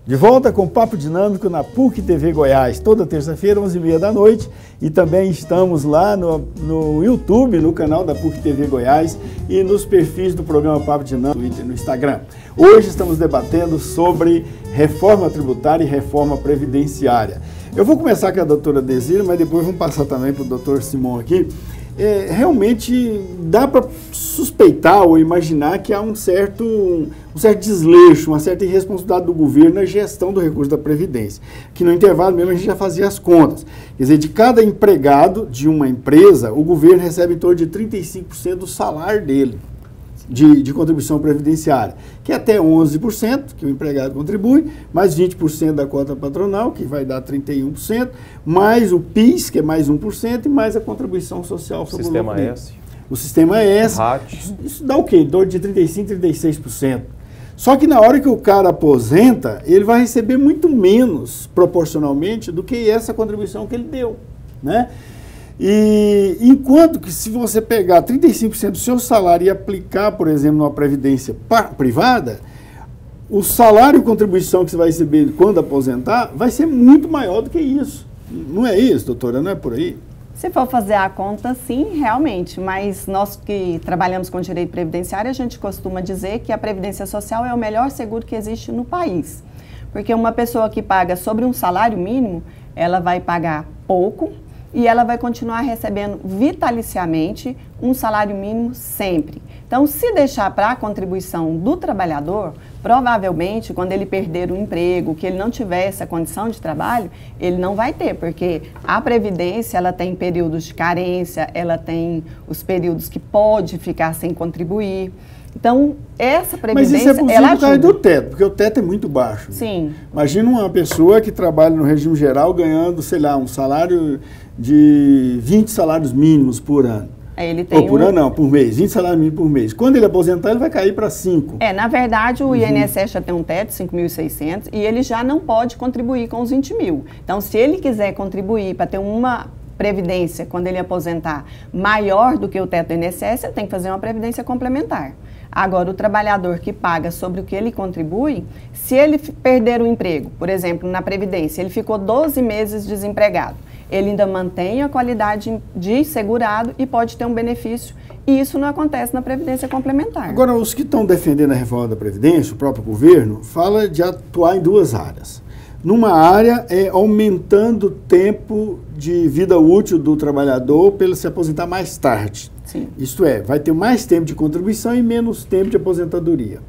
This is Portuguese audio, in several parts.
De volta com o Papo Dinâmico na PUC TV Goiás, toda terça-feira, 11h30 da noite. E também estamos lá no YouTube, no canal da PUC TV Goiás e nos perfis do programa Papo Dinâmico no Twitter e no Instagram. Hoje estamos debatendo sobre reforma tributária e reforma previdenciária. Eu vou começar com a doutora Desira, mas depois vamos passar também para o doutor Simão aqui. Realmente dá para suspeitar ou imaginar que há um certo desleixo, uma certa irresponsabilidade do governo na gestão do recurso da Previdência. Que no intervalo mesmo a gente já fazia as contas. Quer dizer, de cada empregado de uma empresa, o governo recebe em torno de 35% do salário dele de contribuição previdenciária, que é até 11% que o empregado contribui, mais 20% da cota patronal, que vai dar 31%, mais o PIS, que é mais 1%, e mais a contribuição social sobre o Sistema S. O Sistema S. Isso dá o quê? Em torno de 35%, 36%. Só que na hora que o cara aposenta, ele vai receber muito menos, proporcionalmente, do que essa contribuição que ele deu, né? E enquanto que se você pegar 35% do seu salário e aplicar, por exemplo, numa previdência privada, o salário e contribuição que você vai receber quando aposentar vai ser muito maior do que isso. Não é isso, doutora? Não é por aí? Se for fazer a conta, sim, realmente, mas nós que trabalhamos com direito previdenciário, a gente costuma dizer que a Previdência Social é o melhor seguro que existe no país. Porque uma pessoa que paga sobre um salário mínimo, ela vai pagar pouco, e ela vai continuar recebendo vitaliciamente um salário mínimo sempre. Então, se deixar para a contribuição do trabalhador, provavelmente, quando ele perder o emprego, que ele não tiver essa condição de trabalho, ele não vai ter, porque a Previdência, ela tem períodos de carência, ela tem os períodos que pode ficar sem contribuir. Então, essa previdência, mas isso é possível por causa do teto, porque o teto é muito baixo. Sim. Imagina uma pessoa que trabalha no regime geral ganhando, sei lá, um salário de 20 salários mínimos por ano. Ele tem por ano não, por mês, 20 salários mínimos por mês. Quando ele aposentar, ele vai cair para 5. Na verdade, o INSS já tem um teto de 5.600 e ele já não pode contribuir com os 20 mil. Então, se ele quiser contribuir para ter uma previdência, quando ele aposentar, maior do que o teto do INSS, ele tem que fazer uma previdência complementar. Agora, o trabalhador que paga sobre o que ele contribui, se ele perder o emprego, por exemplo, na Previdência, ele ficou 12 meses desempregado, ele ainda mantém a qualidade de segurado e pode ter um benefício, e isso não acontece na Previdência Complementar. Agora, os que estão defendendo a reforma da Previdência, o próprio governo, fala de atuar em duas áreas. Numa área é aumentando o tempo de vida útil do trabalhador para ele se aposentar mais tarde. Sim. Isto é, vai ter mais tempo de contribuição e menos tempo de aposentadoria.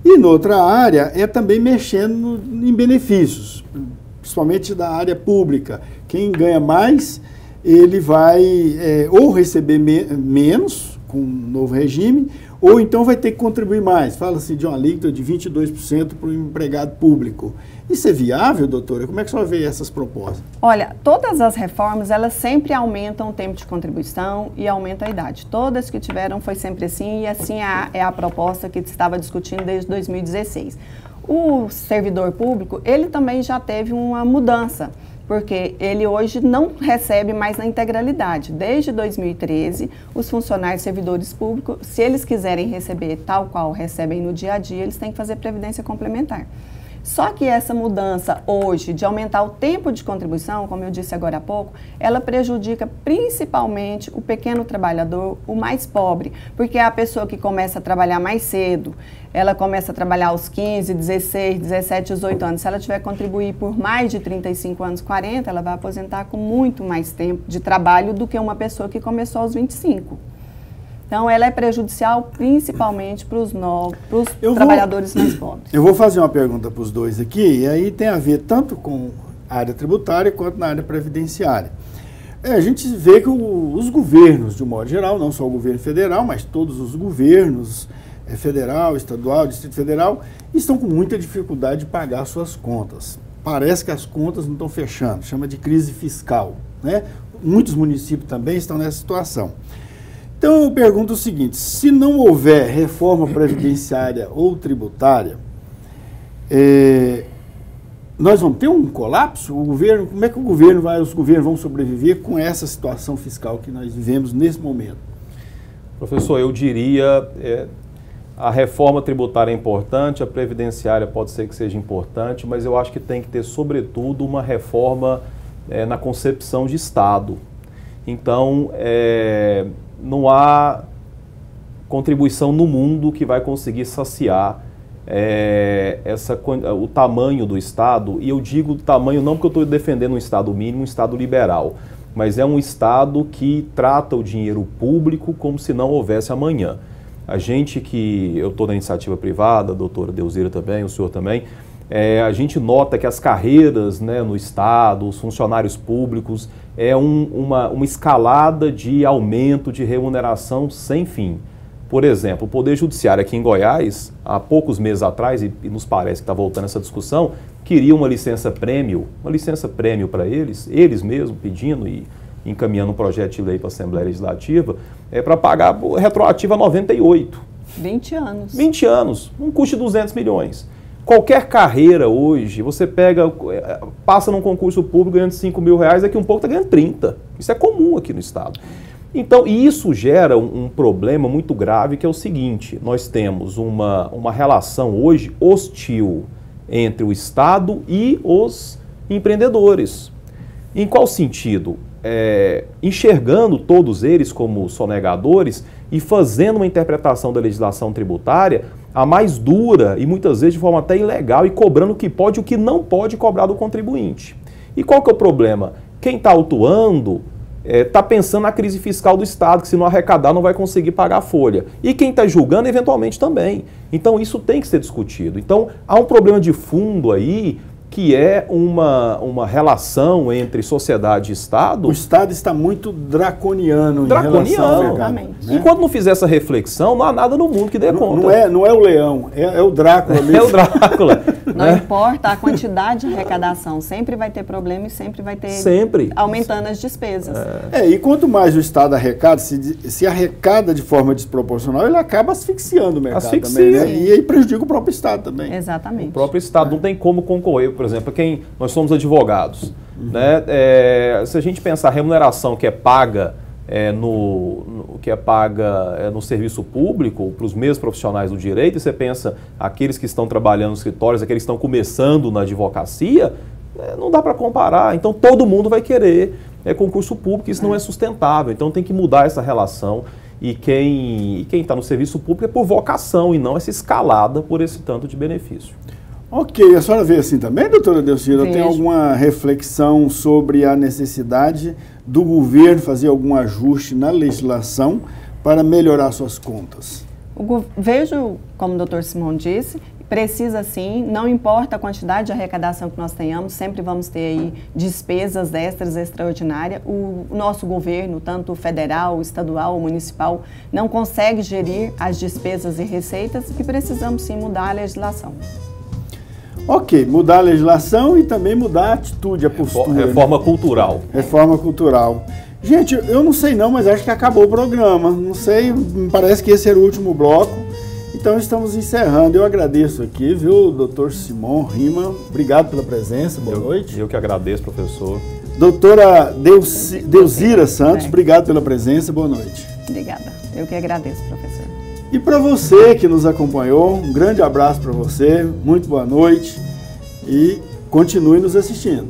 E noutra área é também mexendo em benefícios, principalmente da área pública. Quem ganha mais, ele vai ou receber menos com o novo regime, ou então vai ter que contribuir mais. Fala-se de uma alíquota de 22% para o empregado público. Isso é viável, doutora? Como é que a senhora vê essas propostas? Olha, todas as reformas, elas sempre aumentam o tempo de contribuição e aumentam a idade. Todas que tiveram foi sempre assim, e assim é a proposta que se estava discutindo desde 2016. O servidor público, ele também já teve uma mudança, porque ele hoje não recebe mais na integralidade. Desde 2013, os funcionários servidores públicos, se eles quiserem receber tal qual recebem no dia a dia, eles têm que fazer previdência complementar. Só que essa mudança hoje de aumentar o tempo de contribuição, como eu disse agora há pouco, ela prejudica principalmente o pequeno trabalhador, o mais pobre, porque é a pessoa que começa a trabalhar mais cedo, ela começa a trabalhar aos 15, 16, 17, 18 anos. Se ela tiver que contribuir por mais de 35 anos, 40, ela vai aposentar com muito mais tempo de trabalho do que uma pessoa que começou aos 25. Então, ela é prejudicial principalmente para os trabalhadores mais pobres. Eu vou fazer uma pergunta para os dois aqui, e aí tem a ver tanto com a área tributária quanto na área previdenciária. A gente vê que os governos, de um modo geral, não só o governo federal, mas todos os governos, federal, estadual, Distrito Federal, estão com muita dificuldade de pagar suas contas. Parece que as contas não estão fechando, chama de crise fiscal, né? Muitos municípios também estão nessa situação. Então eu pergunto o seguinte, se não houver reforma previdenciária ou tributária, nós vamos ter um colapso? O governo, como é que os governos vão sobreviver com essa situação fiscal que nós vivemos nesse momento? Professor, eu diria, A reforma tributária é importante, a previdenciária pode ser que seja importante, mas eu acho que tem que ter, sobretudo, uma reforma na concepção de Estado. Então, não há contribuição no mundo que vai conseguir saciar o tamanho do Estado, e eu digo tamanho não porque eu estou defendendo um Estado mínimo, um Estado liberal, mas é um Estado que trata o dinheiro público como se não houvesse amanhã. A gente eu estou na iniciativa privada, a doutora Delzira também, o senhor também, a gente nota que as carreiras, né, no Estado, os funcionários públicos, uma escalada de aumento de remuneração sem fim. Por exemplo, o Poder Judiciário aqui em Goiás, há poucos meses atrás, e nos parece que está voltando essa discussão, queria uma licença-prêmio para eles mesmos pedindo e encaminhando um projeto de lei para a Assembleia Legislativa, para pagar retroativo a 98. 20 anos. 20 anos, um custo de 200 milhões. Qualquer carreira hoje, você passa num concurso público ganhando 5 mil reais, daqui um pouco está ganhando 30. Isso é comum aqui no Estado. Então, e isso gera um problema muito grave, que é o seguinte: nós temos uma relação hoje hostil entre o Estado e os empreendedores. Em qual sentido? Enxergando todos eles como sonegadores e fazendo uma interpretação da legislação tributária a mais dura e muitas vezes de forma até ilegal, e cobrando o que pode e o que não pode cobrar do contribuinte. E qual que é o problema? Quem está autuando está pensando na crise fiscal do Estado, que se não arrecadar não vai conseguir pagar a folha. E quem está julgando, eventualmente, também. Então, isso tem que ser discutido. Então, há um problema de fundo aí, que é uma relação entre sociedade e Estado. O Estado está muito draconiano em relação ao mercado, né? Enquanto não fizer essa reflexão, não há nada no mundo que dê conta. Não é o leão, é o Drácula. É o Drácula. Não importa a quantidade de arrecadação, sempre vai ter problema e sempre vai ter... Sempre. Aumentando as despesas. E quanto mais o Estado arrecada, se arrecada de forma desproporcional, ele acaba asfixiando o mercado também, né? E aí prejudica o próprio Estado também. Exatamente. O próprio Estado não tem como concorrer. Por exemplo, nós somos advogados, né? Se a gente pensar a remuneração que é paga no serviço público para os mesmos profissionais do direito, e você pensa aqueles que estão trabalhando nos escritórios, aqueles que estão começando na advocacia, não dá para comparar. Então todo mundo vai querer concurso público, isso não é sustentável. Então tem que mudar essa relação, e quem está no serviço público é por vocação e não essa escalada por esse tanto de benefício. Ok, a senhora vê assim também, doutora Delcira? Tem alguma reflexão sobre a necessidade do governo fazer algum ajuste na legislação para melhorar suas contas? Vejo, como o doutor Simão disse, precisa sim, não importa a quantidade de arrecadação que nós tenhamos, sempre vamos ter aí despesas extras, extraordinárias. O nosso governo, tanto federal, estadual ou municipal, não consegue gerir as despesas e receitas, e precisamos sim mudar a legislação. Ok, mudar a legislação e também mudar a atitude, a postura. Reforma cultural. Reforma cultural. Gente, eu não sei não, mas acho que acabou o programa. Não sei, me parece que esse era o último bloco. Então estamos encerrando. Eu agradeço aqui, viu, doutor Simão Rima. Obrigado pela presença, boa noite. Eu que agradeço, professor. Doutora Delzira Santos, obrigado pela presença, boa noite. Obrigada, eu que agradeço, professor. E para você que nos acompanhou, um grande abraço para você, muito boa noite e continue nos assistindo.